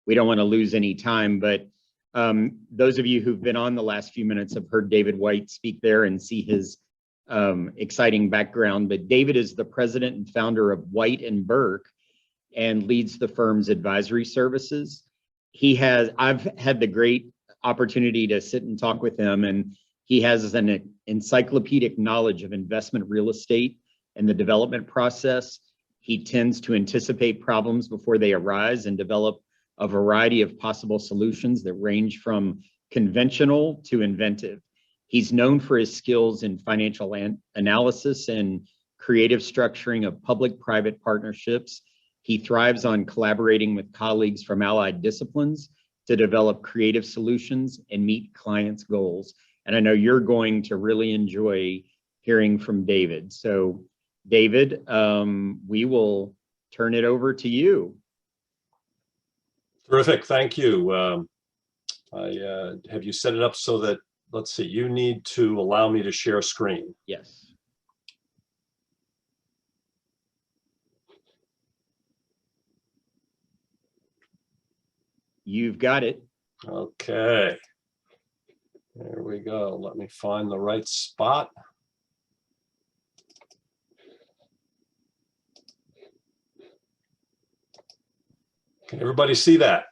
we don't want to lose any time, but those of you who've been on the last few minutes have heard David White speak there and see his exciting background. But David is the president and founder of White and Burke and leads the firm's advisory services. I've had the great opportunity to sit and talk with him, and he has an encyclopedic knowledge of investment real estate and the development process. He tends to anticipate problems before they arise and develop a variety of possible solutions that range from conventional to inventive. He's known for his skills in financial analysis and creative structuring of public-private partnerships. He thrives on collaborating with colleagues from allied disciplines to develop creative solutions and meet clients' goals. And I know you're going to really enjoy hearing from David. So David, we will turn it over to you. Terrific, thank you. Have you set it up so that, let's see, you need to allow me to share screen? Yes. You've got it. Okay. There we go. Let me find the right spot. Can everybody see that?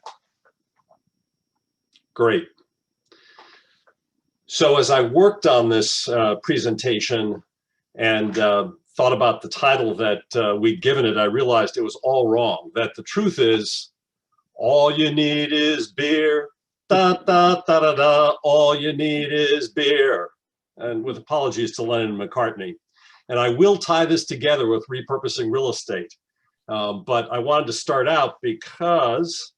Great. So as I worked on this presentation and thought about the title that we'd given it, I realized it was all wrong. That the truth is, all you need is beer, da da da da da, all you need is beer. And with apologies to Lennon and McCartney. And I will tie this together with repurposing real estate. But I wanted to start out because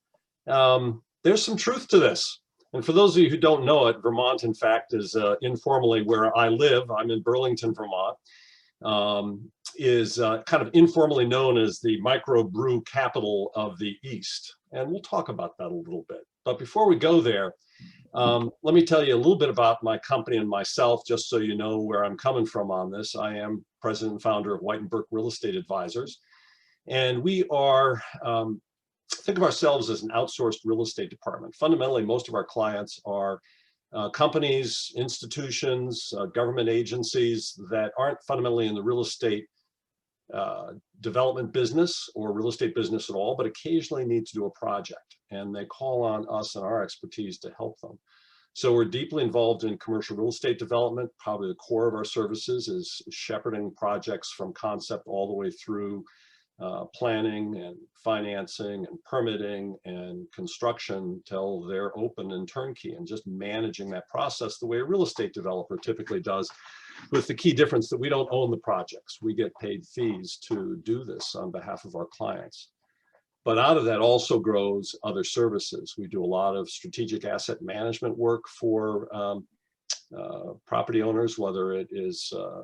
there's some truth to this. And for those of you who don't know it, Vermont, in fact, is informally where I live. I'm in Burlington, Vermont. Is kind of informally known as the microbrew capital of the East. And we'll talk about that a little bit. But before we go there, let me tell you a little bit about my company and myself, just so you know where I'm coming from on this. I am president and founder of White and Burke Real Estate Advisors. And we are, think of ourselves as an outsourced real estate department. Fundamentally, most of our clients are companies, institutions, government agencies that aren't fundamentally in the real estate development business or real estate business at all, but occasionally need to do a project. And they call on us and our expertise to help them. So we're deeply involved in commercial real estate development. Probably the core of our services is shepherding projects from concept all the way through planning and financing and permitting and construction till they're open and turnkey, and just managing that process the way a real estate developer typically does, with the key difference that we don't own the projects. We get paid fees to do this on behalf of our clients. But out of that also grows other services. We do a lot of strategic asset management work for property owners, whether it is a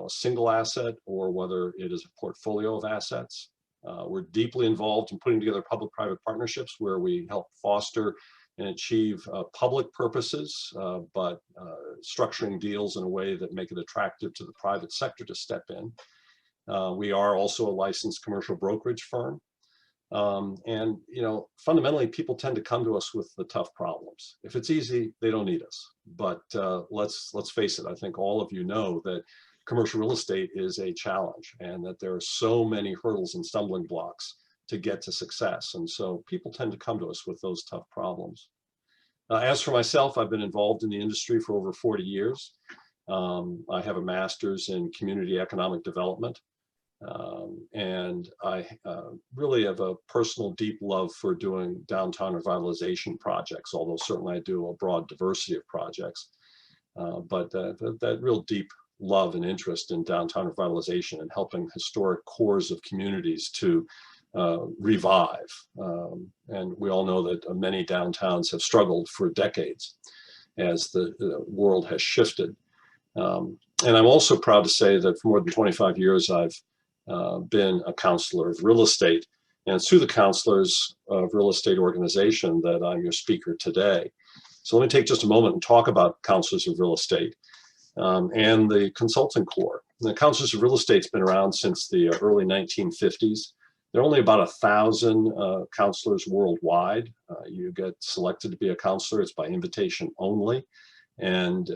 single asset or whether it is a portfolio of assets. We're deeply involved in putting together public-private partnerships where we help foster and achieve public purposes, but structuring deals in a way that make it attractive to the private sector to step in. We are also a licensed commercial brokerage firm. And fundamentally, people tend to come to us with the tough problems. If it's easy, they don't need us. But let's face it, I think all of you know that commercial real estate is a challenge and that there are so many hurdles and stumbling blocks to get to success. And so people tend to come to us with those tough problems. As for myself, I've been involved in the industry for over 40 years. I have a master's in community economic development. And I really have a personal deep love for doing downtown revitalization projects, although certainly I do a broad diversity of projects. But that real deep love and interest in downtown revitalization and helping historic cores of communities to revive. And we all know that many downtowns have struggled for decades as the world has shifted. And I'm also proud to say that for more than 25 years, I've been a counselor of real estate, and it's through the Counselors of Real Estate organization that I'm your speaker today. So let me take just a moment and talk about Counselors of Real Estate and the Consulting Corps. The Counselors of Real Estate's been around since the early 1950s. There are only about 1,000 counselors worldwide. You get selected to be a counselor. It's by invitation only. And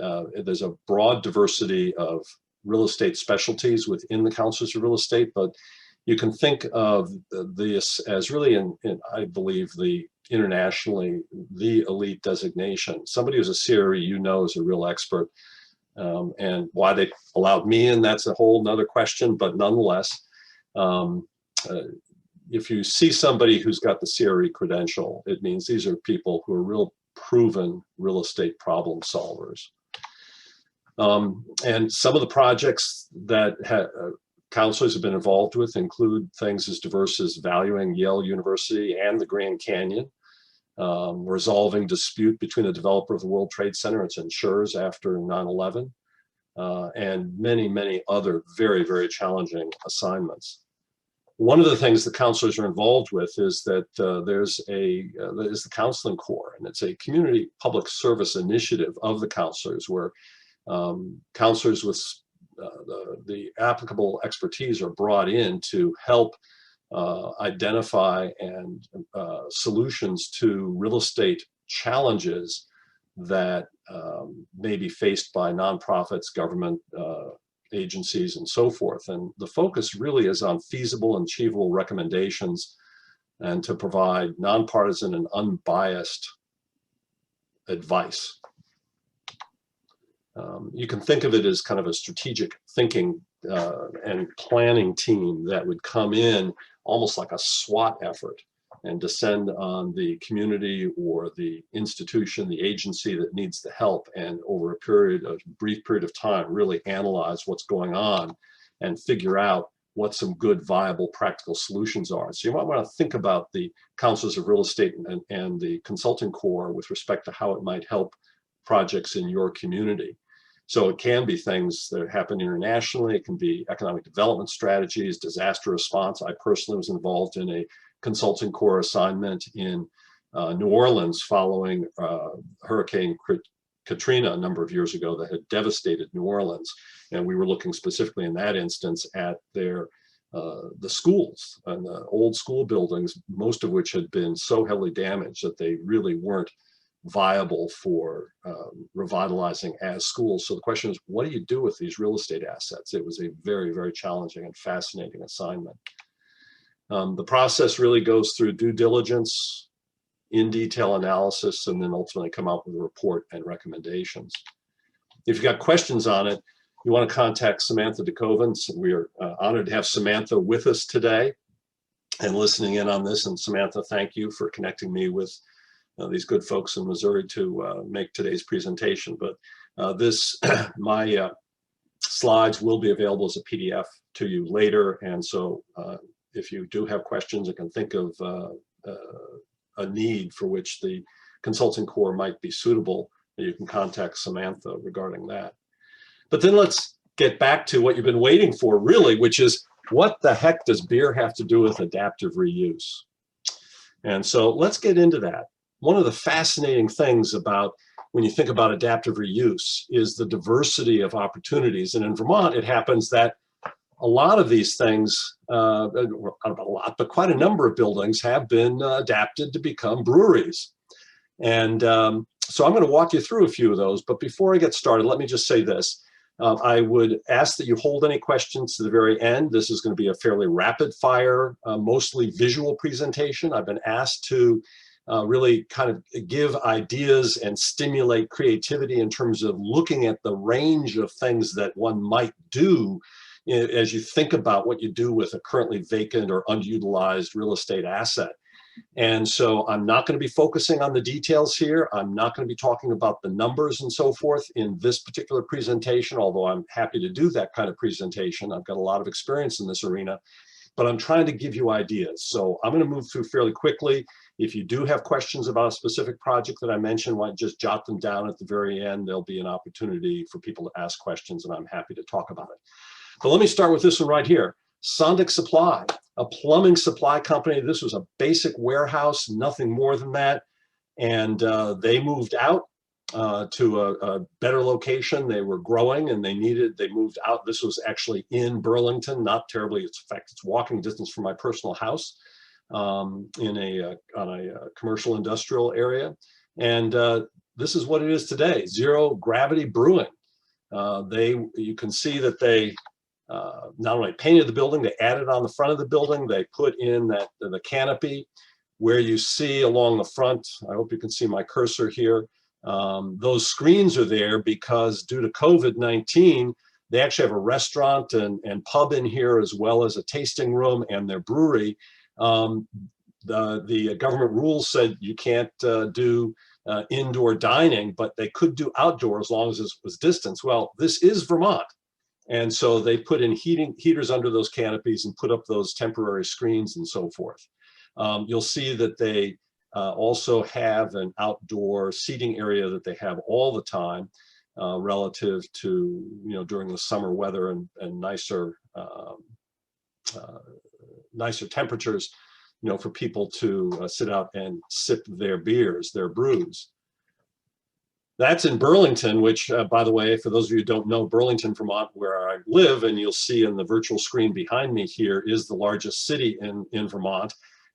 there's a broad diversity of real estate specialties within the counselors of real estate, but you can think of this as really, I believe, the internationally, the elite designation. Somebody who's a CRE, you know, is a real expert. And why they allowed me in, that's a whole nother question, but nonetheless, if you see somebody who's got the CRE credential, it means these are people who are real proven real estate problem solvers. And some of the projects that counselors have been involved with include things as diverse as valuing Yale University and the Grand Canyon, resolving dispute between the developer of the World Trade Center and its insurers after 9/11, and many, many other very, very challenging assignments. One of the things the counselors are involved with is that there's the Counseling Corps, and it's a community public service initiative of the counselors where counselors with the applicable expertise are brought in to help identify and solutions to real estate challenges that may be faced by nonprofits, government agencies, and so forth. And the focus really is on feasible and achievable recommendations and to provide nonpartisan and unbiased advice. You can think of it as kind of a strategic thinking and planning team that would come in almost like a SWAT effort and descend on the community or the institution, the agency that needs the help, and over a brief period of time, really analyze what's going on and figure out what some good, viable, practical solutions are. So you might want to think about the counselors of real estate and the Consulting Corps with respect to how it might help projects in your community. So it can be things that happen internationally. It can be economic development strategies, disaster response. I personally was involved in a Consulting Corps assignment in New Orleans following Hurricane Katrina a number of years ago that had devastated New Orleans. And we were looking specifically in that instance at the schools and the old school buildings, most of which had been so heavily damaged that they really weren't viable for revitalizing as schools. So the question is, what do you do with these real estate assets? It was a very, very challenging and fascinating assignment. The process really goes through due diligence, in detail analysis, and then ultimately come out with a report and recommendations. If you've got questions on it, you want to contact Samantha DeKoven. We are honored to have Samantha with us today and listening in on this. And Samantha, thank you for connecting me with these good folks in Missouri to make today's presentation. But my slides will be available as a PDF to you later. And so if you do have questions and can think of a need for which the Consulting Corps might be suitable, you can contact Samantha regarding that. But then let's get back to what you've been waiting for, really, which is, what the heck does beer have to do with adaptive reuse? And so let's get into that. One of the fascinating things about when you think about adaptive reuse is the diversity of opportunities. And in Vermont, it happens that a lot of these things, not a lot, but quite a number of buildings have been adapted to become breweries. And so I'm going to walk you through a few of those. But before I get started, let me just say this. I would ask that you hold any questions to the very end. This is going to be a fairly rapid fire, mostly visual presentation. I've been asked to really kind of give ideas and stimulate creativity in terms of looking at the range of things that one might do as you think about what you do with a currently vacant or underutilized real estate asset. And so I'm not going to be focusing on the details here. I'm not going to be talking about the numbers and so forth in this particular presentation, although I'm happy to do that kind of presentation. I've got a lot of experience in this arena, but I'm trying to give you ideas. So I'm going to move through fairly quickly. If you do have questions about a specific project that I mentioned, why don't you just jot them down at the very end. There'll be an opportunity for people to ask questions, and I'm happy to talk about it. But let me start with this one right here. Sondic Supply, a plumbing supply company. This was a basic warehouse, nothing more than that. And they moved out to a better location. They were growing and they moved out. This was actually in Burlington, not terribly, in fact, it's walking distance from my personal house, on a commercial industrial area. And this is what it is today, Zero Gravity Brewing. You can see that they not only painted the building, they added on the front of the building, they put in the canopy where you see along the front. I hope you can see my cursor here. Those screens are there because due to COVID-19, they actually have a restaurant and pub in here, as well as a tasting room and their brewery. The government rules said you can't do indoor dining, but they could do outdoor as long as it was distance. Well, this is Vermont. And so they put in heaters under those canopies and put up those temporary screens and so forth. You'll see that they also have an outdoor seating area that they have all the time, relative to, during the summer weather and nicer temperatures, for people to sit out and sip their beers, their brews. That's in Burlington, which, by the way, for those of you who don't know, Burlington, Vermont, where I live, and you'll see in the virtual screen behind me here, is the largest city in Vermont.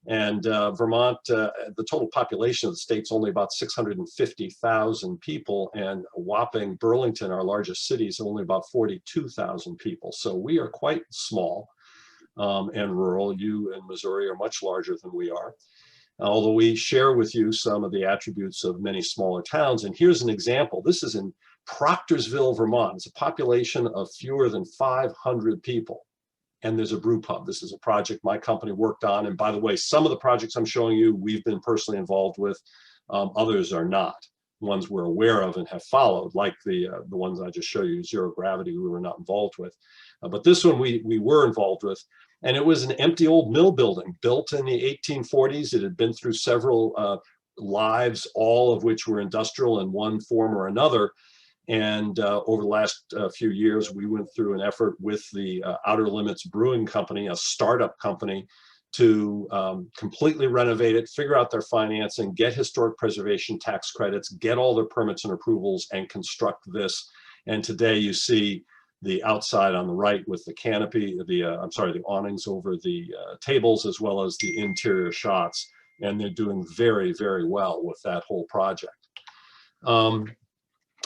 And Vermont, the total population of the state's only about 650,000 people, and a whopping Burlington, our largest city, is only about 42,000 people. So we are quite small and rural. You in Missouri are much larger than we are, although we share with you some of the attributes of many smaller towns. And here's an example. This is in Proctorsville, Vermont. It's a population of fewer than 500 people. And there's a brew pub. This is a project my company worked on. And by the way, some of the projects I'm showing you, we've been personally involved with. Others are not. Ones we're aware of and have followed, like the ones I just showed you, Zero Gravity, we were not involved with. But this one we were involved with. And it was an empty old mill building built in the 1840s. It had been through several lives, all of which were industrial in one form or another. And over the last few years, we went through an effort with the Outer Limits Brewing Company, a startup company, to completely renovate it, figure out their financing, get historic preservation tax credits, get all their permits and approvals, and construct this. And today you see the outside on the right with the canopy, the awnings over the tables, as well as the interior shots. And they're doing very, very well with that whole project.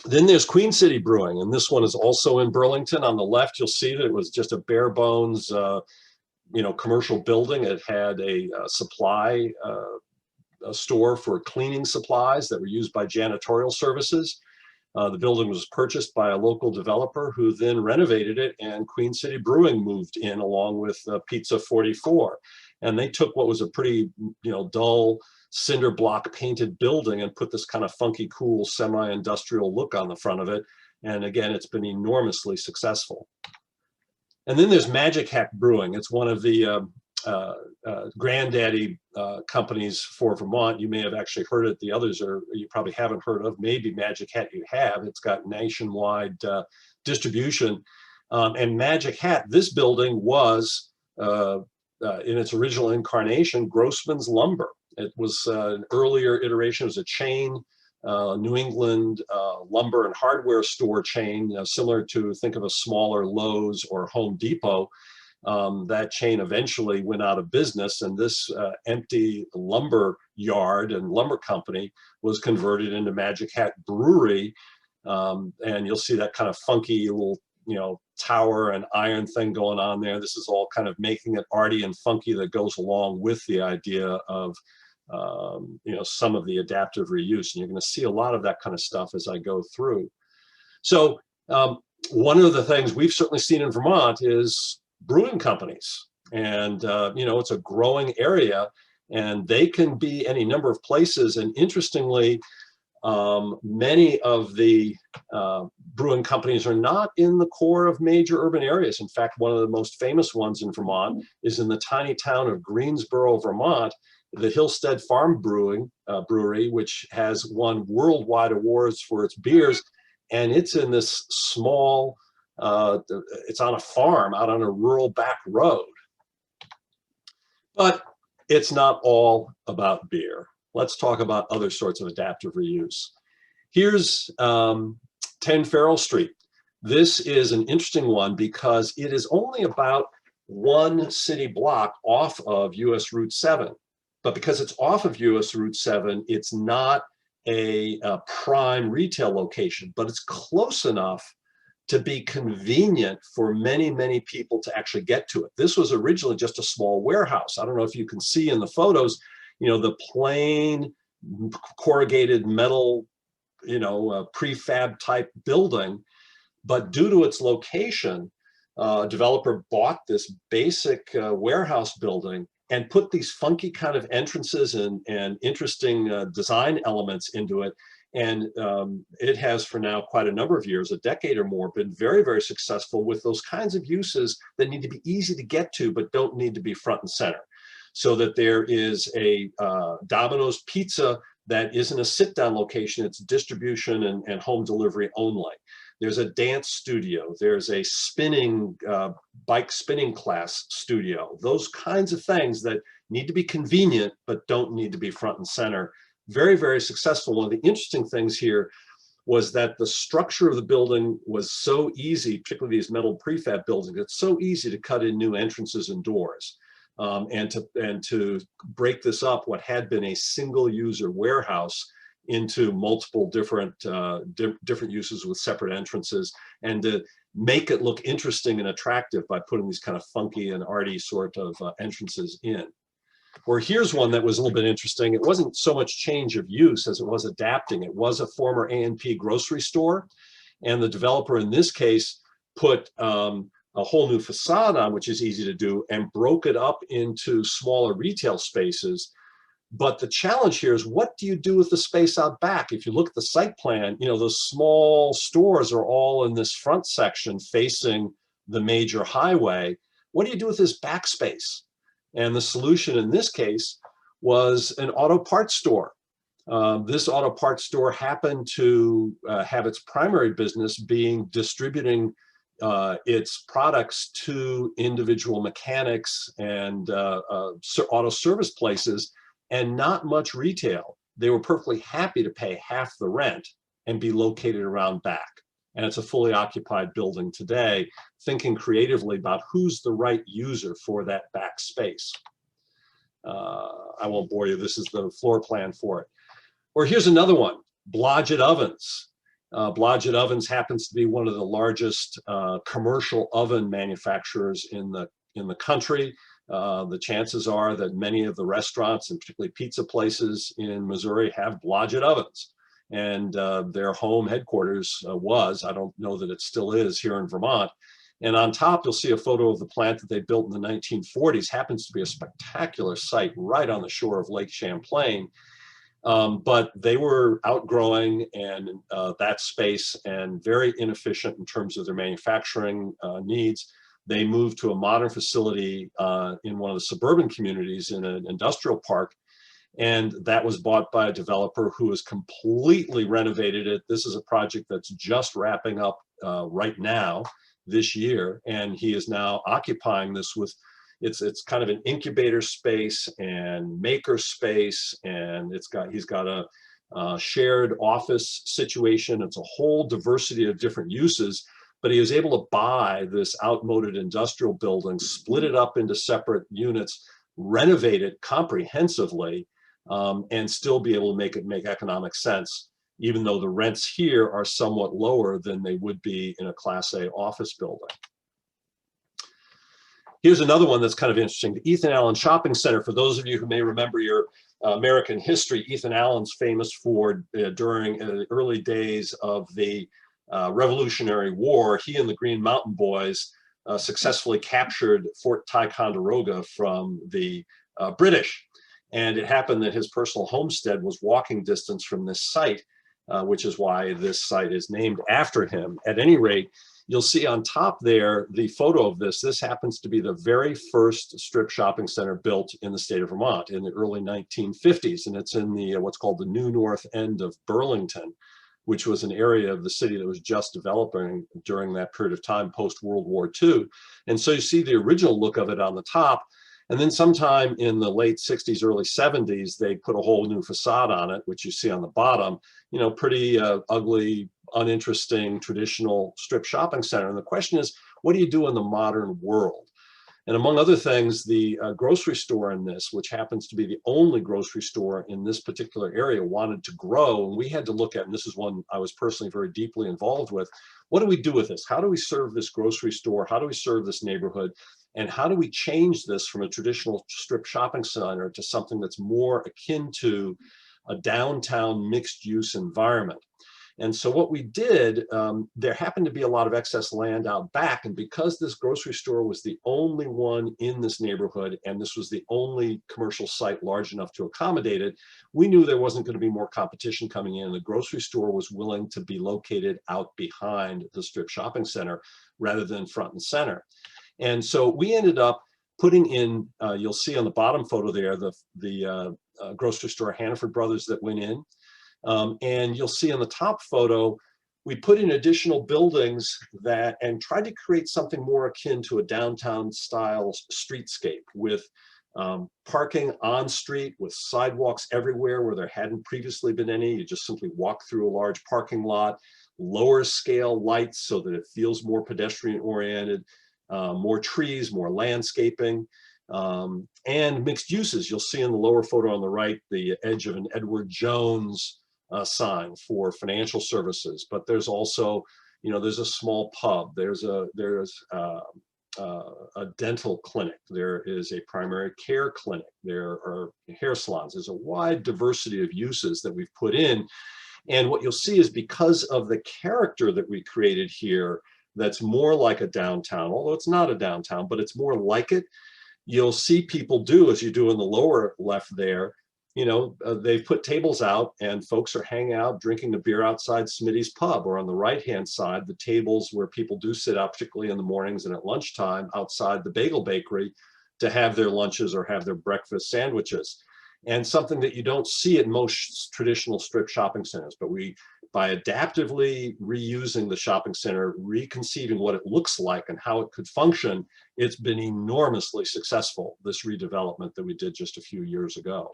Then there's Queen City Brewing, and this one is also in Burlington. On the left, you'll see that it was just a bare bones, commercial building. It had a supply a store for cleaning supplies that were used by janitorial services. The building was purchased by a local developer who then renovated it, and Queen City Brewing moved in along with Pizza 44. And they took what was a pretty, dull cinder block painted building and put this kind of funky, cool, semi-industrial look on the front of it. And again, it's been enormously successful. And then there's Magic Hat Brewing. It's one of the granddaddy companies for Vermont. You may have actually heard it. The others you probably haven't heard of. Maybe Magic Hat you have. It's got nationwide distribution. And Magic Hat, this building was, in its original incarnation, Grossman's Lumber. It was an earlier iteration. It was a chain, New England lumber and hardware store chain, similar to, think of a smaller Lowe's or Home Depot. That chain eventually went out of business, and this empty lumber yard and lumber company was converted into Magic Hat Brewery. And you'll see that kind of funky little, tower and iron thing going on there. This is all kind of making it arty and funky that goes along with the idea of, some of the adaptive reuse. And you're going to see a lot of that kind of stuff as I go through. So one of the things we've certainly seen in Vermont is brewing companies. And, it's a growing area, and they can be any number of places. And interestingly, many of the brewing companies are not in the core of major urban areas. In fact, one of the most famous ones in Vermont is in the tiny town of Greensboro, Vermont, the Hillstead Farm Brewery, which has won worldwide awards for its beers. And it's in this small, it's on a farm out on a rural back road. But it's not all about beer. Let's talk about other sorts of adaptive reuse. Here's 10 Farrell Street. This is an interesting one because it is only about one city block off of US Route 7. But because it's off of US Route 7, it's not a prime retail location, but it's close enough to be convenient for many, many people to actually get to it. This was originally just a small warehouse. I don't know if you can see in the photos, the plain corrugated metal, prefab type building. But due to its location, a developer bought this basic warehouse building and put these funky kind of entrances and interesting design elements into it. And it has for now quite a number of years, a decade or more, been very, very successful with those kinds of uses that need to be easy to get to, but don't need to be front and center. So that there is a Domino's Pizza that isn't a sit-down location, it's distribution and home delivery only. There's a dance studio, there's a spinning, bike spinning class studio, those kinds of things that need to be convenient, but don't need to be front and center. Very, very successful. One of the interesting things here was that the structure of the building was so easy, particularly these metal prefab buildings, it's so easy to cut in new entrances and doors. And to break this up, what had been a single user warehouse into multiple different uses with separate entrances, and to make it look interesting and attractive by putting these kind of funky and arty sort of entrances in. Or here's one that was a little bit interesting. It wasn't so much change of use as it was adapting. It was a former A&P grocery store, and the developer in this case put a whole new facade on, which is easy to do, and broke it up into smaller retail spaces. But the challenge here is, what do you do with the space out back? If you look at the site plan, those small stores are all in this front section facing the major highway. What do you do with this back space? And the solution in this case was an auto parts store. This auto parts store happened to have its primary business being distributing its products to individual mechanics and auto service places, and not much retail. They were perfectly happy to pay half the rent and be located around back. And it's a fully occupied building today, thinking creatively about who's the right user for that back space. I won't bore you, this is the floor plan for it. Or here's another one, Blodgett Ovens. Blodgett Ovens happens to be one of the largest commercial oven manufacturers in the country. The chances are that many of the restaurants, and particularly pizza places in Missouri, have Blodgett ovens. And their home headquarters was, I don't know that it still is, here in Vermont. And on top, you'll see a photo of the plant that they built in the 1940s. Happens to be a spectacular site right on the shore of Lake Champlain. But they were outgrowing that space and very inefficient in terms of their manufacturing needs. They moved to a modern facility in one of the suburban communities in an industrial park, and that was bought by a developer who has completely renovated it. This is a project that's just wrapping up right now, this year, and he is now occupying this with, it's kind of an incubator space and maker space, and he's got a shared office situation. It's a whole diversity of different uses. But he was able to buy this outmoded industrial building, split it up into separate units, renovate it comprehensively, and still be able to make economic sense, even though the rents here are somewhat lower than they would be in a Class A office building. Here's another one that's kind of interesting, the Ethan Allen Shopping Center. For those of you who may remember your American history, Ethan Allen's famous for, during the early days of the Revolutionary War, he and the Green Mountain Boys successfully captured Fort Ticonderoga from the British. And it happened that his personal homestead was walking distance from this site, which is why this site is named after him. At any rate, you'll see on top there the photo of this. This happens to be the very first strip shopping center built in the state of Vermont in the early 1950s. And it's in the what's called the New North End of Burlington, which was an area of the city that was just developing during that period of time post-World War II. And so you see the original look of it on the top, And then sometime in the late 60s, early 70s, they put a whole new facade on it, which you see on the bottom, pretty ugly, uninteresting, traditional strip shopping center. And the question is, what do you do in the modern world? And among other things, the grocery store in this, which happens to be the only grocery store in this particular area, wanted to grow. And we had to look at, and this is one I was personally very deeply involved with, what do we do with this? How do we serve this grocery store? How do we serve this neighborhood? And how do we change this from a traditional strip shopping center to something that's more akin to a downtown mixed use environment? And so what we did, there happened to be a lot of excess land out back. And because this grocery store was the only one in this neighborhood, and this was the only commercial site large enough to accommodate it, we knew there wasn't going to be more competition coming in. The grocery store was willing to be located out behind the strip shopping center rather than front and center. And so we ended up putting in, you'll see on the bottom photo there, the grocery store Hannaford Brothers that went in. And you'll see in the top photo, we put in additional buildings and tried to create something more akin to a downtown style streetscape with parking on street, with sidewalks everywhere where there hadn't previously been any. You just simply walk through a large parking lot, lower scale lights so that it feels more pedestrian oriented, more trees, more landscaping. And mixed uses. You'll see in the lower photo on the right, the edge of an Edward Jones sign for financial services, but there's also, there's a small pub, there's a dental clinic, there is a primary care clinic, there are hair salons. There's a wide diversity of uses that we've put in. And what you'll see is because of the character that we created here, that's more like a downtown, although it's not a downtown, but it's more like it. You'll see people do, as you do in the lower left there, they've put tables out and folks are hanging out, drinking a beer outside Smitty's Pub, or on the right-hand side, the tables where people do sit out, particularly in the mornings and at lunchtime, outside the Bagel Bakery to have their lunches or have their breakfast sandwiches. And something that you don't see at most traditional strip shopping centers, but by adaptively reusing the shopping center, reconceiving what it looks like and how it could function, it's been enormously successful, this redevelopment that we did just a few years ago.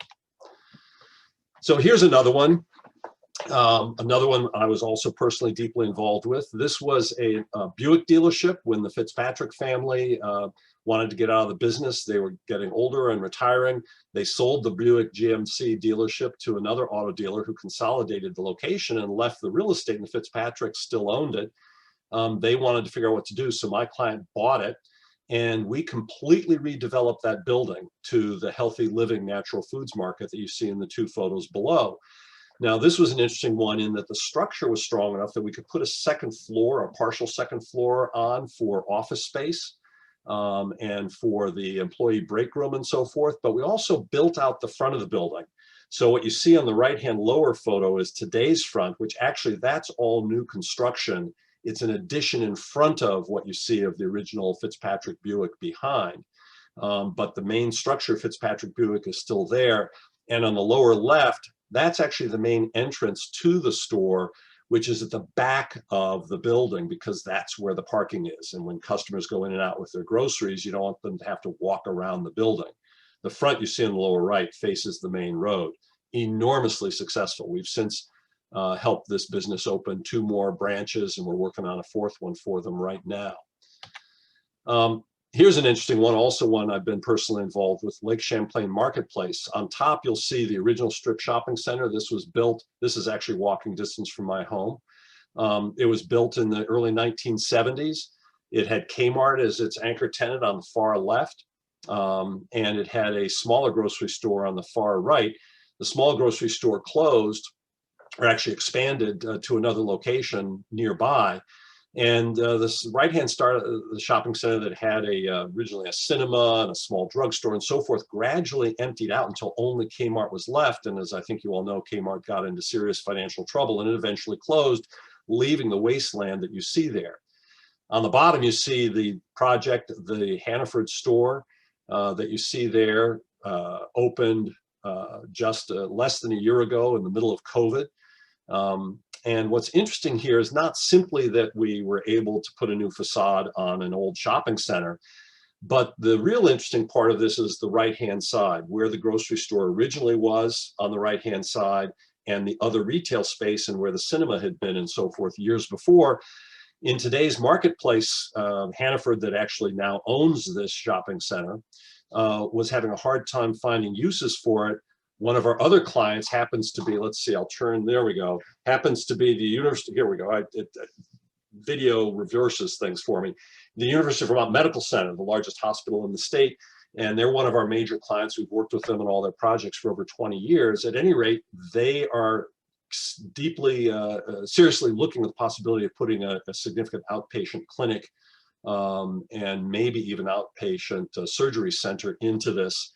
So here's another one. Another one I was also personally deeply involved with. This was a Buick dealership when the Fitzpatrick family wanted to get out of the business. They were getting older and retiring. They sold the Buick GMC dealership to another auto dealer who consolidated the location and left the real estate, and the Fitzpatricks still owned it. They wanted to figure out what to do, so my client bought it, and we completely redeveloped that building to the healthy living natural foods market that you see in the two photos below. Now, this was an interesting one in that the structure was strong enough that we could put a second floor, a partial second floor on for office space and for the employee break room and so forth. But we also built out the front of the building. So what you see on the right-hand lower photo is today's front, which actually that's all new construction. It's an addition in front of what you see of the original Fitzpatrick Buick behind. But the main structure, Fitzpatrick Buick, is still there. And on the lower left, that's actually the main entrance to the store, which is at the back of the building because that's where the parking is. And when customers go in and out with their groceries, you don't want them to have to walk around the building. The front you see on the lower right faces the main road. Enormously successful. We've since helped this business open 2 more branches, and we're working on a 4th one for them right now. Here's an interesting one, also one I've been personally involved with, Lake Champlain Marketplace. On top, you'll see the original strip shopping center. This was built, this is actually walking distance from my home. It was built in the early 1970s. It had Kmart as its anchor tenant on the far left, and it had a smaller grocery store on the far right. The small grocery store closed, or actually expanded to another location nearby. And this right-hand start, the shopping center that had originally a cinema and a small drugstore and so forth, gradually emptied out until only Kmart was left. And as I think you all know, Kmart got into serious financial trouble and it eventually closed, leaving the wasteland that you see there. On the bottom, you see the project, the Hannaford store that you see there, opened just less than a year ago in the middle of COVID. And what's interesting here is not simply that we were able to put a new facade on an old shopping center, But the real interesting part of this is the right-hand side, where the grocery store originally was on the right-hand side, and the other retail space and where the cinema had been and so forth years before. In today's marketplace, Hannaford, that actually now owns this shopping center, was having a hard time finding uses for it. One of our other clients happens to be, let's see, I'll turn, there we go, happens to be the University, here we go, video reverses things for me. The University of Vermont Medical Center, the largest hospital in the state, and they're one of our major clients. We've worked with them in all their projects for over 20 years. At any rate, they are deeply, seriously looking at the possibility of putting a significant outpatient clinic and maybe even outpatient surgery center into this.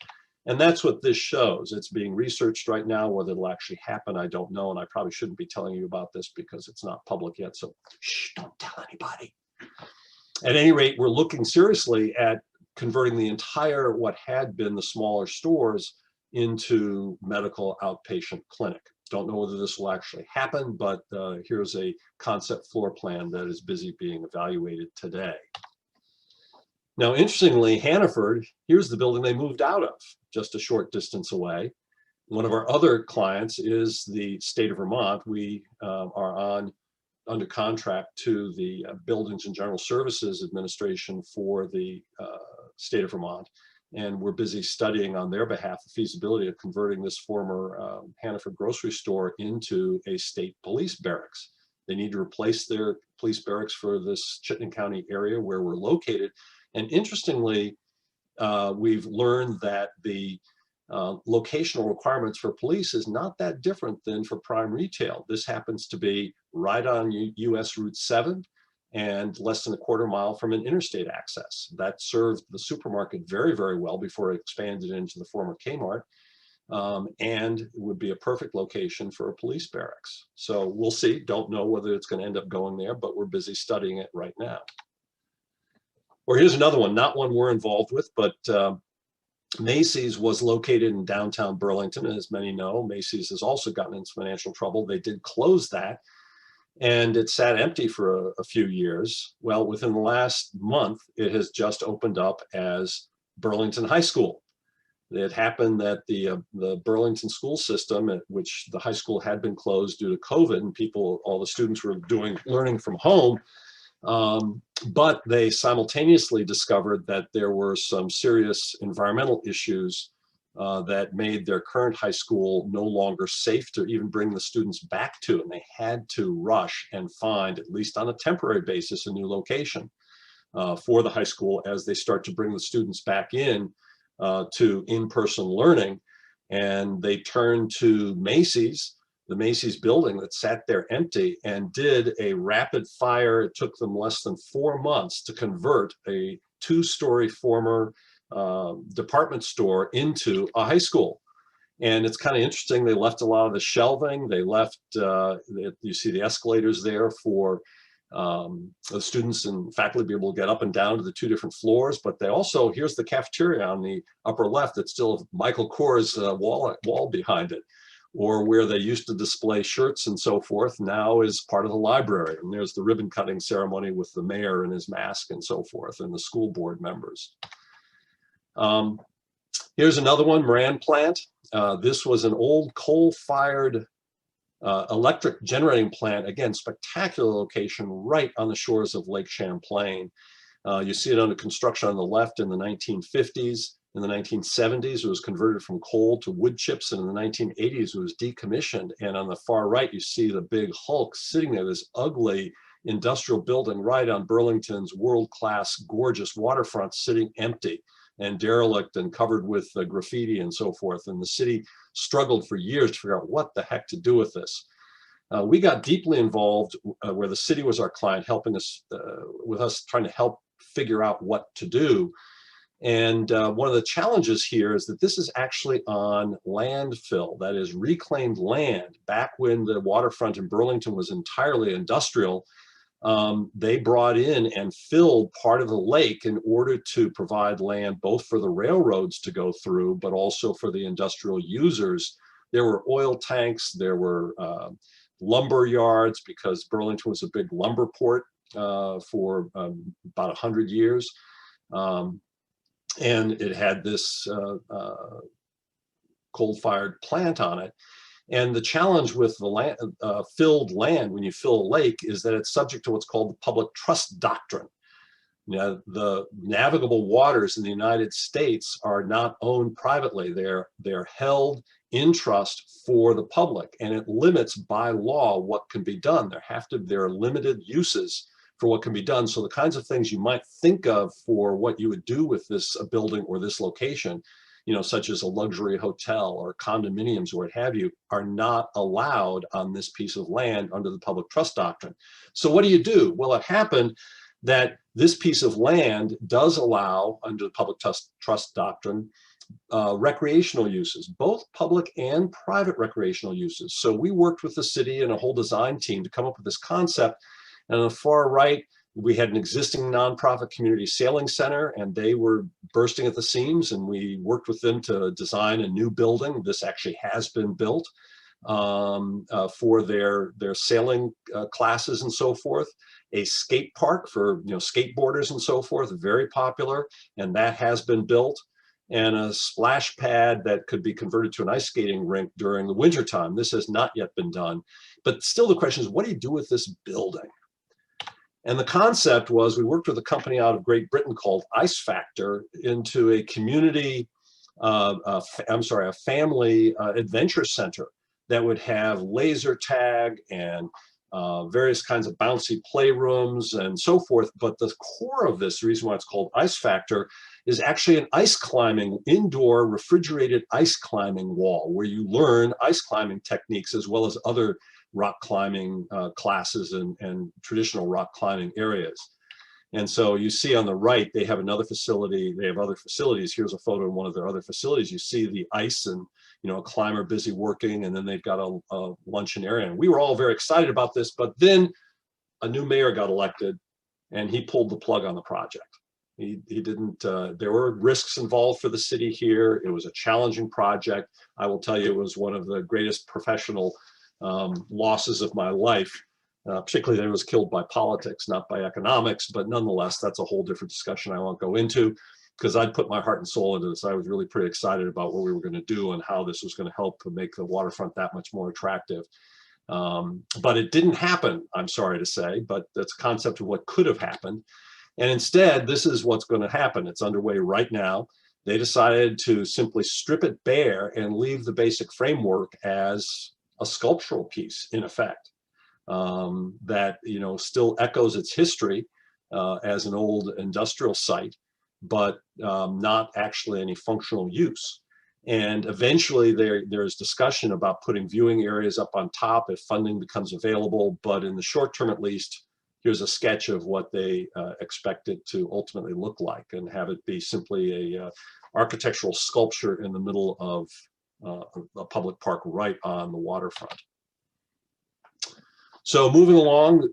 And that's what this shows. It's being researched right now. Whether it'll actually happen, I don't know. And I probably shouldn't be telling you about this because it's not public yet. So shh, don't tell anybody. At any rate, we're looking seriously at converting the entire, what had been the smaller stores, into medical outpatient clinic. Don't know whether this will actually happen, but here's a concept floor plan that is busy being evaluated today. Now, interestingly, Hannaford, here's the building they moved out of, just a short distance away. One of our other clients is the state of Vermont. We are under contract to the Buildings and General Services Administration for the state of Vermont. And we're busy studying on their behalf the feasibility of converting this former Hannaford grocery store into a state police barracks. They need to replace their police barracks for this Chittenden County area where we're located. And interestingly, we've learned that the locational requirements for police is not that different than for prime retail. This happens to be right on US Route 7 and less than a quarter mile from an interstate access. That served the supermarket very, very well before it expanded into the former Kmart, and it would be a perfect location for a police barracks. So we'll see. Don't know whether it's going to end up going there, but we're busy studying it right now. Or here's another one, not one we're involved with, but Macy's was located in downtown Burlington. And as many know, Macy's has also gotten into financial trouble. They did close that, and it sat empty for a few years. Well, within the last month, it has just opened up as Burlington High School. It happened that the Burlington school system, at which the high school had been closed due to COVID, and all the students were learning from home, but they simultaneously discovered that there were some serious environmental issues that made their current high school no longer safe to even bring the students back to, and they had to rush and find, at least on a temporary basis, a new location for the high school as they start to bring the students back in to in-person learning. And they turned to Macy's, the Macy's building that sat there empty, and did a rapid fire. It took them less than 4 months to convert a 2-story former department store into a high school. And it's kind of interesting. They left a lot of the shelving. They left, you see the escalators there for the students and faculty be able to get up and down to the 2 different floors. But they also, here's the cafeteria on the upper left that's still Michael Kors wall behind it, or where they used to display shirts and so forth, now is part of the library. And there's the ribbon cutting ceremony with the mayor in his mask and so forth, and the school board members. Here's another one, Moran Plant. This was an old coal-fired electric generating plant. Again, spectacular location right on the shores of Lake Champlain. You see it under construction on the left in the 1950s. In the 1970s, it was converted from coal to wood chips, and in the 1980s, it was decommissioned. And on the far right, you see the big hulk sitting there, this ugly industrial building right on Burlington's world-class, gorgeous waterfront, sitting empty and derelict and covered with graffiti and so forth. And the city struggled for years to figure out what the heck to do with this. We got deeply involved where the city was our client, helping us with us trying to help figure out what to do. And one of the challenges here is that this is actually on landfill, that is reclaimed land. Back when the waterfront in Burlington was entirely industrial, they brought in and filled part of the lake in order to provide land both for the railroads to go through, but also for the industrial users. There were oil tanks, there were lumber yards, because Burlington was a big lumber port for about 100 years. and it had this coal-fired plant on it. And the challenge with the land, filled land, when you fill a lake, is that it's subject to what's called the public trust doctrine. Now, the navigable waters in the United States are not owned privately. They're held in trust for the public, and it limits by law what can be done. There are limited uses for what can be done. So the kinds of things you might think of for what you would do with this building or this location, you know, such as a luxury hotel or condominiums or what have you, are not allowed on this piece of land under the public trust doctrine. So what do? Well, it happened that this piece of land does allow, under the public trust doctrine, recreational uses, both public and private recreational uses. So we worked with the city and a whole design team to come up with this concept. And on the far right, we had an existing nonprofit community sailing center, and they were bursting at the seams, and we worked with them to design a new building. This actually has been built for their sailing classes and so forth. A skate park for skateboarders and so forth, very popular, and that has been built. And a splash pad that could be converted to an ice skating rink during the wintertime. This has not yet been done. But still the question is, what do you do with this building? And the concept was, we worked with a company out of Great Britain called Ice Factor into a community, a family adventure center that would have laser tag and various kinds of bouncy playrooms and so forth. But the core of this, the reason why it's called Ice Factor, is actually an ice climbing, indoor refrigerated ice climbing wall, where you learn ice climbing techniques as well as other rock climbing classes and traditional rock climbing areas. And so you see on the right, they have another facility, they have other facilities. Here's a photo of one of their other facilities. You see the ice and a climber busy working, and then they've got a luncheon area. And we were all very excited about this, but then a new mayor got elected and he pulled the plug on the project. He didn't, there were risks involved for the city here. It was a challenging project. I will tell you, it was one of the greatest professional losses of my life, particularly that it was killed by politics, not by economics, but nonetheless, that's a whole different discussion I won't go into, because I'd put my heart and soul into this. I was really pretty excited about what we were going to do and how this was going to help make the waterfront that much more attractive. But it didn't happen, I'm sorry to say, but that's a concept of what could have happened. And instead, this is what's going to happen. It's underway right now. They decided to simply strip it bare and leave the basic framework as a sculptural piece, in effect, that still echoes its history as an old industrial site, but not actually any functional use. And eventually there's discussion about putting viewing areas up on top if funding becomes available, but in the short term at least, here's a sketch of what they expect it to ultimately look like, and have it be simply a architectural sculpture in the middle of a public park right on the waterfront. So moving along,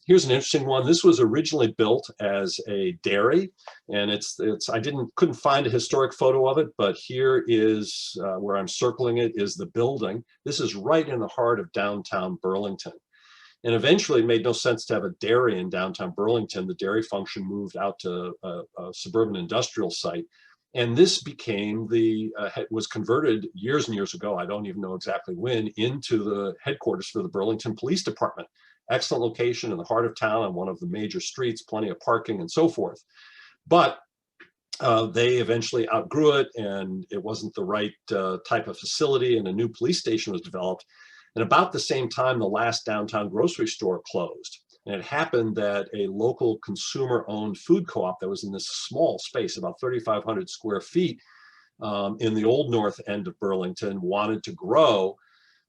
here's an interesting one. This was originally built as a dairy, and I couldn't find a historic photo of it, but here is where I'm circling it is the building. This is right in the heart of downtown Burlington. And eventually it made no sense to have a dairy in downtown Burlington. The dairy function moved out to a suburban industrial site. And this became was converted years and years ago, I don't even know exactly when, into the headquarters for the Burlington Police Department. Excellent location in the heart of town on one of the major streets, plenty of parking and so forth. But they eventually outgrew it, and it wasn't the right type of facility, and a new police station was developed. And about the same time, the last downtown grocery store closed. And it happened that a local consumer-owned food co-op that was in this small space, about 3,500 square feet, in the old north end of Burlington, wanted to grow.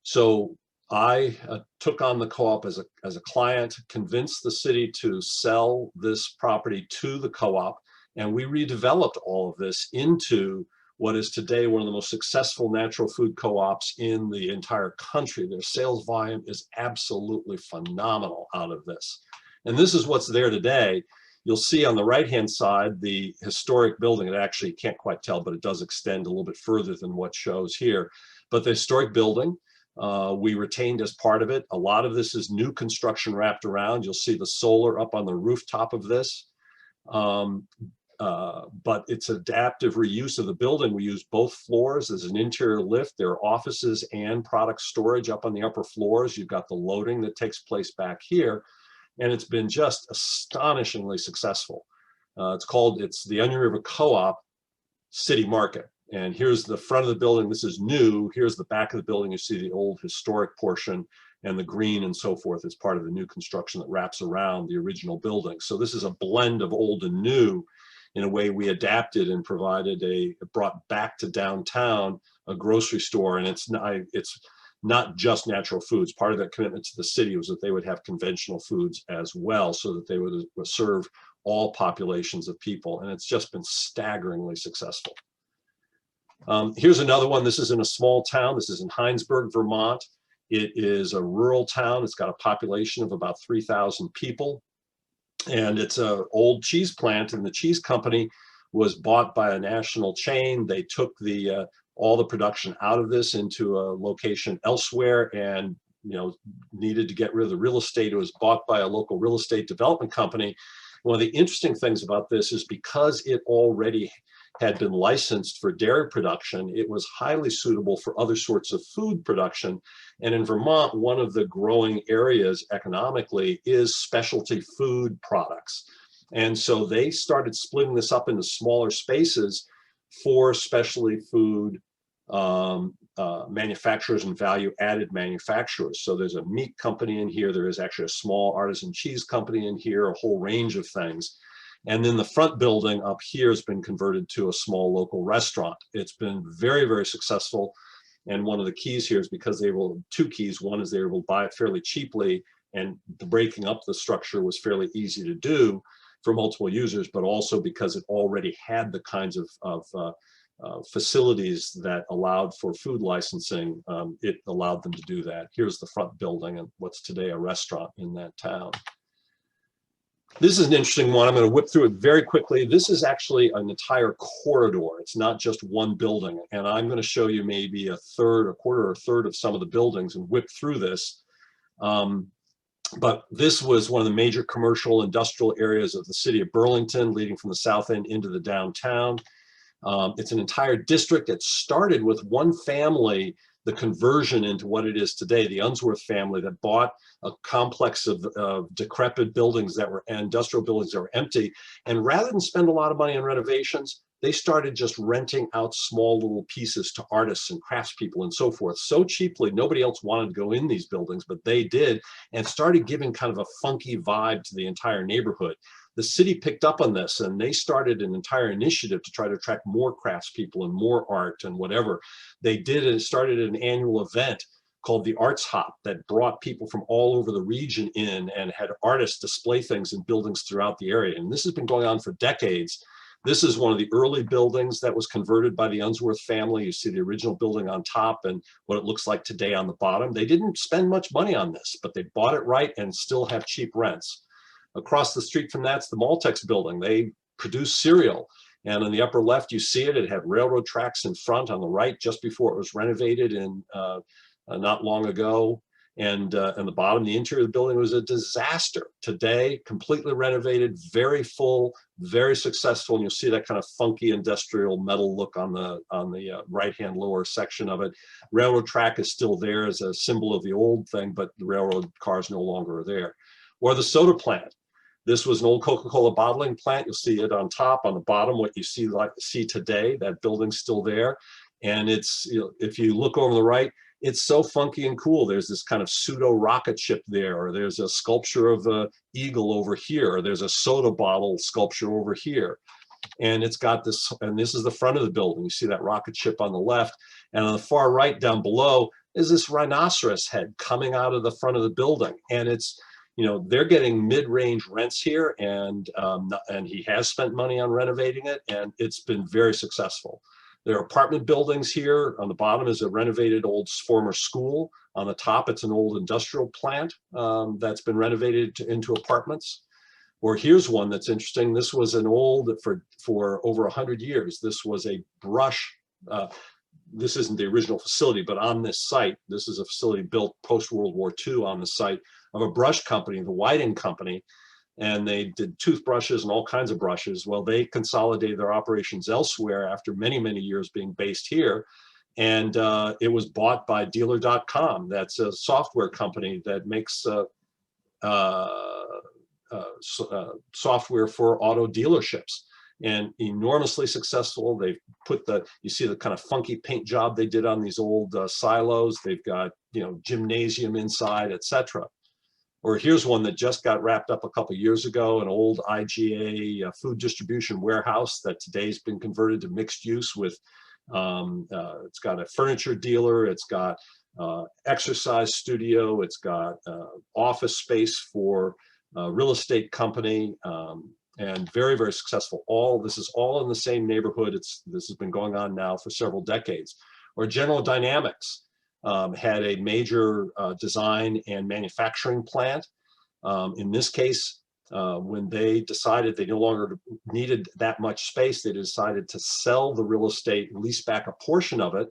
So I took on the co-op as a client, convinced the city to sell this property to the co-op, and we redeveloped all of this into what is today one of the most successful natural food co-ops in the entire country. Their sales volume is absolutely phenomenal out of this. And this is what's there today. You'll see on the right-hand side, the historic building. It actually, can't quite tell, but it does extend a little bit further than what shows here. But the historic building, we retained as part of it. A lot of this is new construction wrapped around. You'll see the solar up on the rooftop of this. But it's adaptive reuse of the building. We use both floors as an interior lift. There are offices and product storage up on the upper floors. You've got the loading that takes place back here. And it's been just astonishingly successful. It's the Onion River Co-op City Market. And here's the front of the building. This is new. Here's the back of the building. You see the old historic portion, and the green and so forth is part of the new construction that wraps around the original building. So this is a blend of old and new. In a way, we adapted and brought back to downtown a grocery store. And it's not just natural foods. Part of that commitment to the city was that they would have conventional foods as well, so that they would serve all populations of people. And it's just been staggeringly successful. Here's another one. This is in a small town. This is in Heinsberg, Vermont. It is a rural town. It's got a population of about 3,000 people. And it's an old cheese plant, and the cheese company was bought by a national chain. They took all the production out of this into a location elsewhere, and needed to get rid of the real estate. It was bought by a local real estate development company. One of the interesting things about this is because it already had been licensed for dairy production, it was highly suitable for other sorts of food production. And in Vermont, one of the growing areas economically is specialty food products. And so they started splitting this up into smaller spaces for specialty food manufacturers and value-added manufacturers. So there's a meat company in here. There is actually a small artisan cheese company in here, a whole range of things. And then the front building up here has been converted to a small local restaurant. It's been very, very successful. And one of the keys here is because two keys. One is they were able to buy it fairly cheaply, and the breaking up the structure was fairly easy to do for multiple users, but also because it already had the kinds of facilities that allowed for food licensing, it allowed them to do that. Here's the front building and what's today a restaurant in that town. This is an interesting one. I'm going to whip through it very quickly. This is actually an entire corridor. It's not just one building. And I'm going to show you maybe a quarter or a third of some of the buildings and whip through this. But this was one of the major commercial industrial areas of the city of Burlington, leading from the south end into the downtown. It's an entire district. It started with one family, the conversion into what it is today, the Unsworth family that bought a complex of decrepit buildings that were industrial buildings that were empty. And rather than spend a lot of money on renovations, they started just renting out small little pieces to artists and craftspeople and so forth so cheaply. Nobody else wanted to go in these buildings, but they did, and started giving kind of a funky vibe to the entire neighborhood. The city picked up on this, and they started an entire initiative to try to attract more craftspeople and more art and whatever. They did and started an annual event called the Arts Hop that brought people from all over the region in and had artists display things in buildings throughout the area. And this has been going on for decades. This is one of the early buildings that was converted by the Unsworth family. You see the original building on top and what it looks like today on the bottom. They didn't spend much money on this, but they bought it right and still have cheap rents. Across the street from that's the Maltex building. They produce cereal. And on the upper left, you see it. It had railroad tracks in front. On the right, just before it was renovated in not long ago. And the bottom, the interior of the building was a disaster. Today, completely renovated, very full, very successful. And you'll see that kind of funky industrial metal look on the right-hand lower section of it. Railroad track is still there as a symbol of the old thing, but the railroad cars no longer are there. Or the soda plant. This was an old Coca-Cola bottling plant. You'll see it on top. On the bottom, what you see today, that building's still there. And it's, if you look over the right, it's so funky and cool. There's this kind of pseudo rocket ship there, or there's a sculpture of an eagle over here, or there's a soda bottle sculpture over here. And it's got this, and this is the front of the building. You see that rocket ship on the left, and on the far right down below is this rhinoceros head coming out of the front of the building. And it's, they're getting mid-range rents here, and he has spent money on renovating it, and it's been very successful. There are apartment buildings here. On the bottom is a renovated old former school. On the top, it's an old industrial plant that's been renovated into apartments. Or here's one that's interesting. This was an old, for over 100 years, this was a brush. This isn't the original facility, but on this site, this is a facility built post-World War II on the site of a brush company, the Whiting Company. and they did toothbrushes and all kinds of brushes. Well, they consolidated their operations elsewhere after many, many years being based here. And it was bought by Dealer.com. That's a software company that makes software for auto dealerships, and enormously successful. They've put you see the kind of funky paint job they did on these old silos. They've got, gymnasium inside, etc. Or here's one that just got wrapped up a couple of years ago, an old IGA food distribution warehouse that today's been converted to mixed use with, it's got a furniture dealer, it's got exercise studio, it's got office space for a real estate company, and very, very successful. This is all in the same neighborhood. This has been going on now for several decades. Or General Dynamics had a major design and manufacturing plant. In this case, when they decided they no longer needed that much space, they decided to sell the real estate, lease back a portion of it,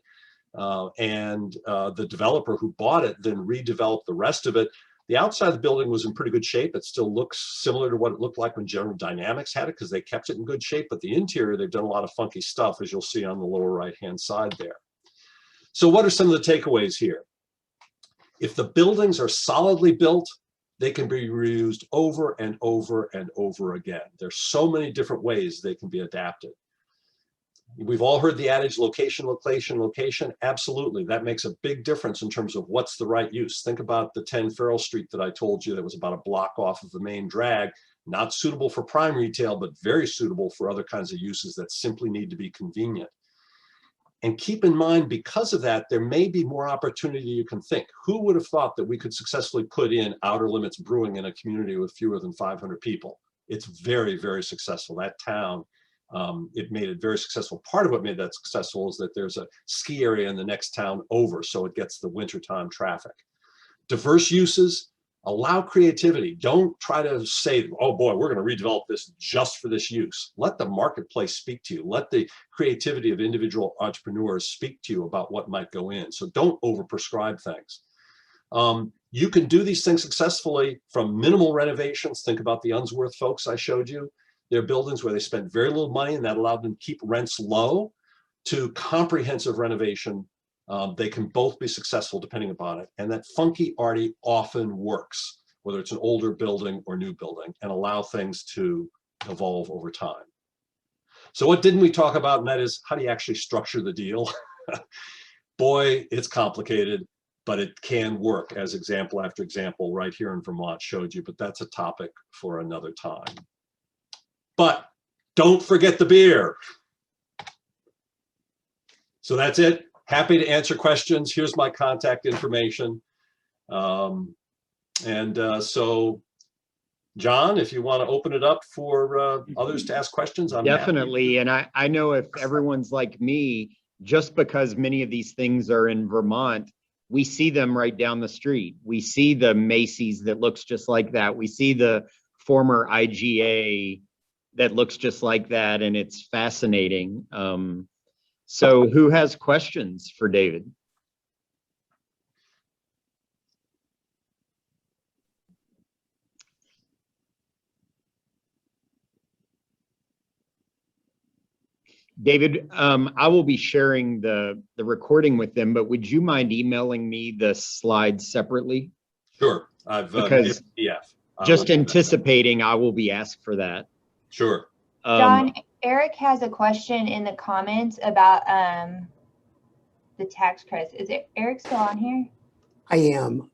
and the developer who bought it then redeveloped the rest of it. The outside of the building was in pretty good shape. It still looks similar to what it looked like when General Dynamics had it, because they kept it in good shape. But the interior, they've done a lot of funky stuff, as you'll see on the lower right-hand side there. So what are some of the takeaways here? If the buildings are solidly built, they can be reused over and over and over again. There's so many different ways they can be adapted. We've all heard the adage, location, location, location. Absolutely, that makes a big difference in terms of what's the right use. Think about the 10 Farrell Street that I told you that was about a block off of the main drag. Not suitable for prime retail, but very suitable for other kinds of uses that simply need to be convenient. And keep in mind, because of that, there may be more opportunity you can think. Who would have thought that we could successfully put in Outer Limits Brewing in a community with fewer than 500 people? It's very, very successful. That town, it made it very successful. Part of what made that successful is that there's a ski area in the next town over, so it gets the wintertime traffic. Diverse uses, allow creativity. Don't try to say, oh boy, we're going to redevelop this just for this use. Let the marketplace speak to you. Let the creativity of individual entrepreneurs speak to you about what might go in. So don't overprescribe things. You can do these things successfully from minimal renovations. Think about the Unsworth folks I showed you. They're buildings where they spent very little money and that allowed them to keep rents low, to comprehensive renovation. They can both be successful depending upon it. And that funky arty often works, whether it's an older building or new building, and allow things to evolve over time. So what didn't we talk about? And that is, how do you actually structure the deal? Boy, it's complicated, but it can work, as example after example right here in Vermont showed you, but that's a topic for another time. But don't forget the beer. So that's it. Happy to answer questions. Here's my contact information. So, John, if you want to open it up for others to ask questions, I'm definitely. happy. And I know if everyone's like me, just because many of these things are in Vermont, we see them right down the street. We see the Macy's that looks just like that. We see the former IGA that looks just like that, and it's fascinating. So who has questions for David? David, I will be sharing the recording with them, but would you mind emailing me the slides separately? Sure, I've because PDF. Just anticipating, I will be asked for that. Sure. John, Eric has a question in the comments about the tax credits. Is it Eric still on here? I am.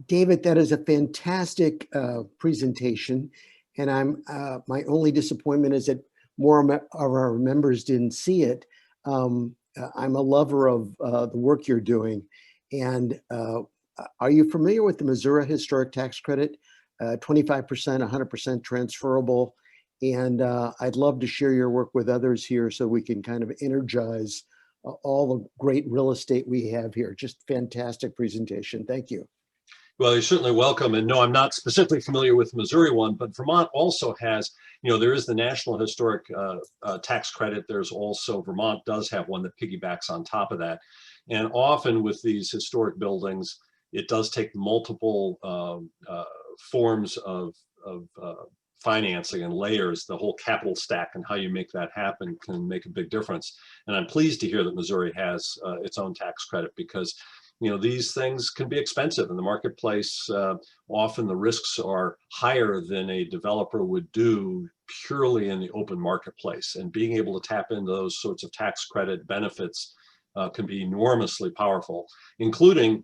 David, that is a fantastic presentation. And my only disappointment is that more of our members didn't see it. I'm a lover of the work you're doing. And are you familiar with the Missouri Historic Tax Credit? 25%, 100% transferable. And I'd love to share your work with others here so we can kind of energize all the great real estate we have here. Just fantastic presentation. Thank you. Well, you're certainly welcome. And no, I'm not specifically familiar with the Missouri one, but Vermont also has, there is the National Historic Tax Credit. There's also, Vermont does have one that piggybacks on top of that. And often with these historic buildings, it does take multiple forms of financing and layers, the whole capital stack and how you make that happen can make a big difference. And I'm pleased to hear that Missouri has its own tax credit, because these things can be expensive in the marketplace. Often the risks are higher than a developer would do purely in the open marketplace, and being able to tap into those sorts of tax credit benefits can be enormously powerful, including,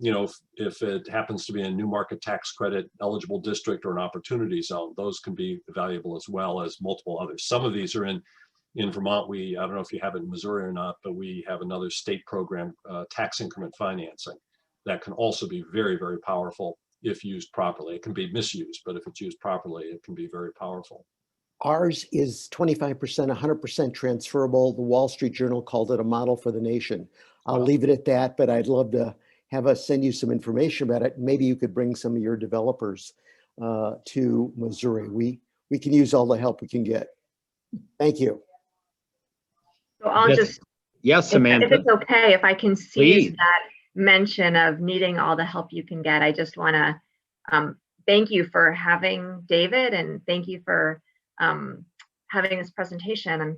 if it happens to be a new market tax credit eligible district or an opportunity zone. Those can be valuable as well as multiple others. Some of these are in Vermont. I don't know if you have it in Missouri or not, but we have another state program, tax increment financing, that can also be very, very powerful if used properly. It can be misused, but if it's used properly, it can be very powerful. Ours is 25%, 100% transferable. The Wall Street Journal called it a model for the nation. I'll leave it at that, but I'd love to have us send you some information about it. Maybe you could bring some of your developers to Missouri. We can use all the help we can get. Thank you. So I'll just, yes, Samantha. if it's okay, if I can seize Please. that mention of needing all the help you can get, I just want to thank you for having David, and thank you for having this presentation. And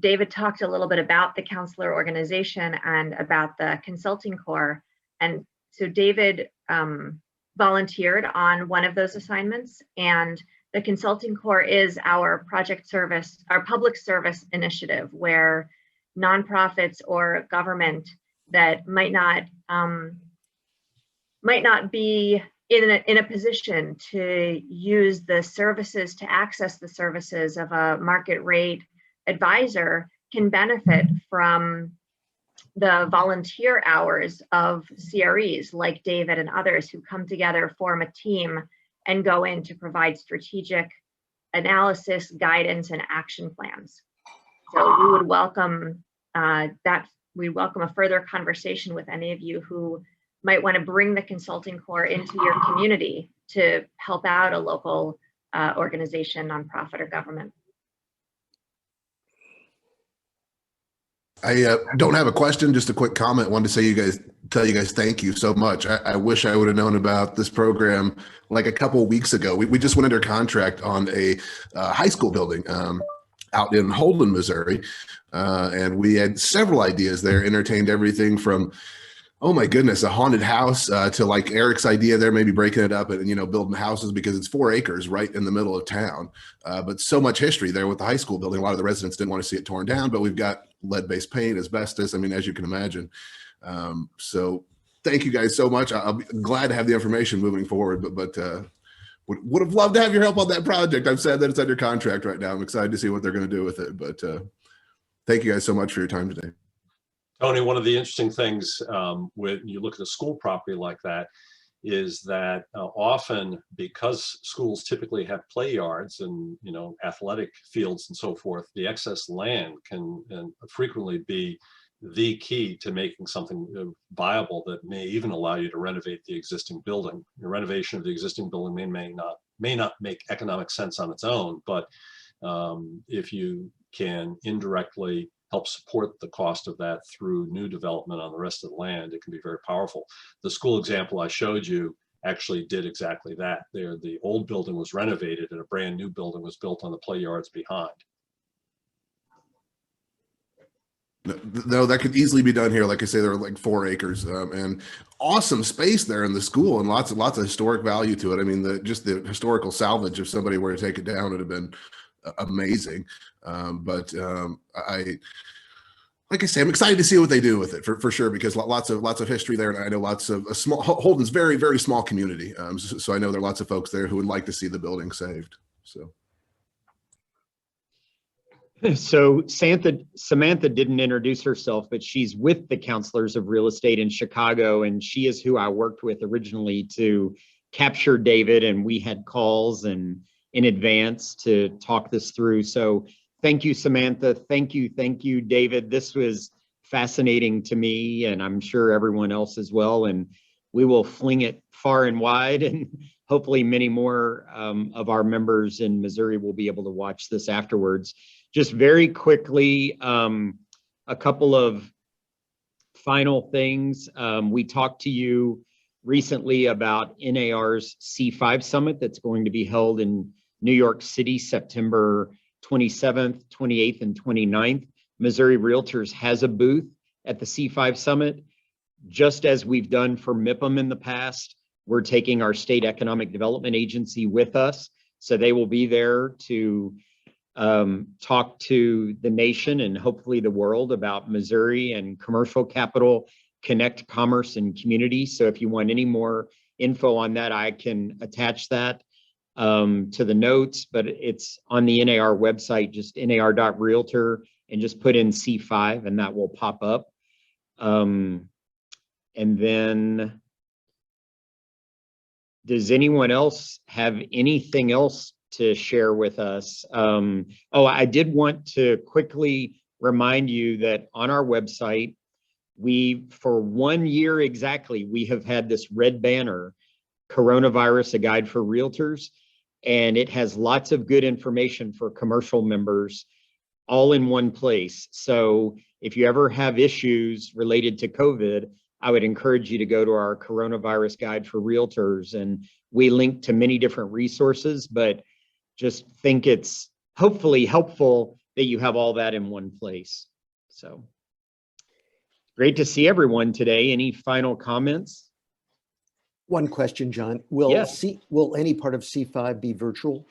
David talked a little bit about the counselor organization and about the consulting corps. And so David volunteered on one of those assignments, and the consulting corps is our project service, our public service initiative, where nonprofits or government that might not be in a position to use the services, to access the services of a market rate advisor, can benefit from the volunteer hours of CREs like David and others who come together, form a team, and go in to provide strategic analysis, guidance, and action plans. So we would welcome we welcome a further conversation with any of you who might want to bring the consulting corps into your community to help out a local organization, nonprofit, or government. I don't have a question, just a quick comment. Wanted to tell you guys thank you so much. I wish I would have known about this program like a couple of weeks ago. We just went under contract on a high school building out in Holden, Missouri. And we had several ideas there, entertained everything from, oh my goodness, a haunted house to like Eric's idea there, maybe breaking it up and, building houses because it's 4 acres right in the middle of town. But so much history there with the high school building. A lot of the residents didn't want to see it torn down, but we've got lead-based paint, asbestos, as you can imagine. So thank you guys so much. I'll be glad to have the information moving forward, but would have loved to have your help on that project. I'm sad that it's under contract right now. I'm excited to see what they're going to do with it, but thank you guys so much for your time today. Tony, one of the interesting things when you look at a school property like that is that often, because schools typically have play yards and athletic fields and so forth, the excess land can frequently be the key to making something viable that may even allow you to renovate the existing building. The renovation of the existing building may not make economic sense on its own, but if you can indirectly help support the cost of that through new development on the rest of the land, it can be very powerful. The school example I showed you actually did exactly that. There, the old building was renovated and a brand new building was built on the play yards behind. No, that could easily be done here. Like I say, there are like 4 acres and awesome space there in the school and lots of historic value to it. Just the historical salvage, if somebody were to take it down, would have been amazing. Like I say, I'm excited to see what they do with it for sure, because lots of history there. And I know lots of Holden's very, very small community. So I know there are lots of folks there who would like to see the building saved. So Samantha didn't introduce herself, but she's with the Counselors of Real Estate in Chicago, and she is who I worked with originally to capture David, and we had calls and in advance to talk this through. So thank you, Samantha. Thank you, David. This was fascinating to me, and I'm sure everyone else as well. And we will fling it far and wide, and hopefully many more of our members in Missouri will be able to watch this afterwards. Just very quickly, a couple of final things. We talked to you recently about NAR's C5 Summit that's going to be held in New York City, September 27th, 28th, and 29th. Missouri Realtors has a booth at the C5 Summit. Just as we've done for MIPIM in the past, we're taking our state economic development agency with us. So they will be there to talk to the nation and hopefully the world about Missouri and commercial capital, connect commerce and community. So if you want any more info on that, I can attach that to the notes, but it's on the NAR website, just nar.realtor, and just put in C5 and that will pop up. And then does anyone else have anything else to share with us? Oh, I did want to quickly remind you that on our website, for 1 year exactly, we have had this red banner, Coronavirus, a Guide for Realtors, and it has lots of good information for commercial members all in one place. So if you ever have issues related to COVID, I would encourage you to go to our Coronavirus Guide for Realtors, and we link to many different resources, but just think it's hopefully helpful that you have all that in one place. So great to see everyone today. Any final comments? One question, John. Will Yes. will any part of C5 be virtual?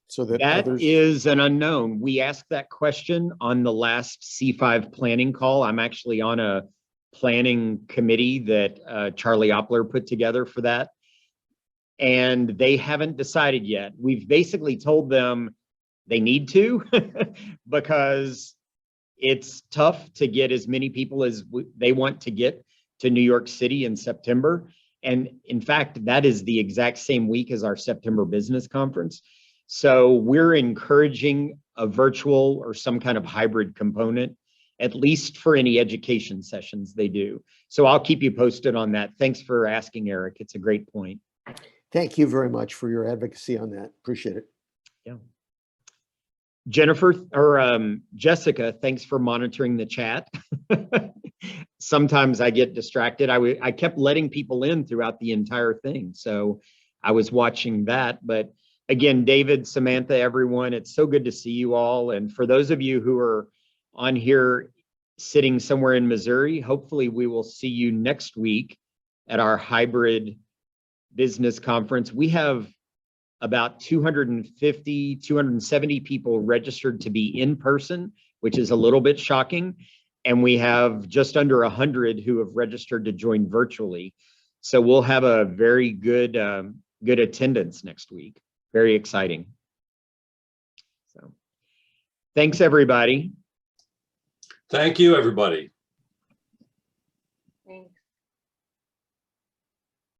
So that That others... is an unknown. We asked that question on the last C5 planning call. I'm actually on a planning committee that Charlie Oppler put together for that. And they haven't decided yet. We've basically told them they need to because it's tough to get as many people as they want to get to New York City in September. And in fact, that is the exact same week as our September business conference. So we're encouraging a virtual or some kind of hybrid component, at least for any education sessions they do. So I'll keep you posted on that. Thanks for asking, Eric. It's a great point. Thank you very much for your advocacy on that. Appreciate it. Yeah. Jennifer or Jessica, thanks for monitoring the chat. Sometimes I get distracted. I kept letting people in throughout the entire thing. So I was watching that. But again, David, Samantha, everyone, it's so good to see you all. And for those of you who are on here sitting somewhere in Missouri, hopefully we will see you next week at our hybrid business conference. We have about 250, 270 people registered to be in person, which is a little bit shocking. And we have just under 100 who have registered to join virtually. So we'll have a very good, good attendance next week. Very exciting. So thanks, everybody. Thank you, everybody.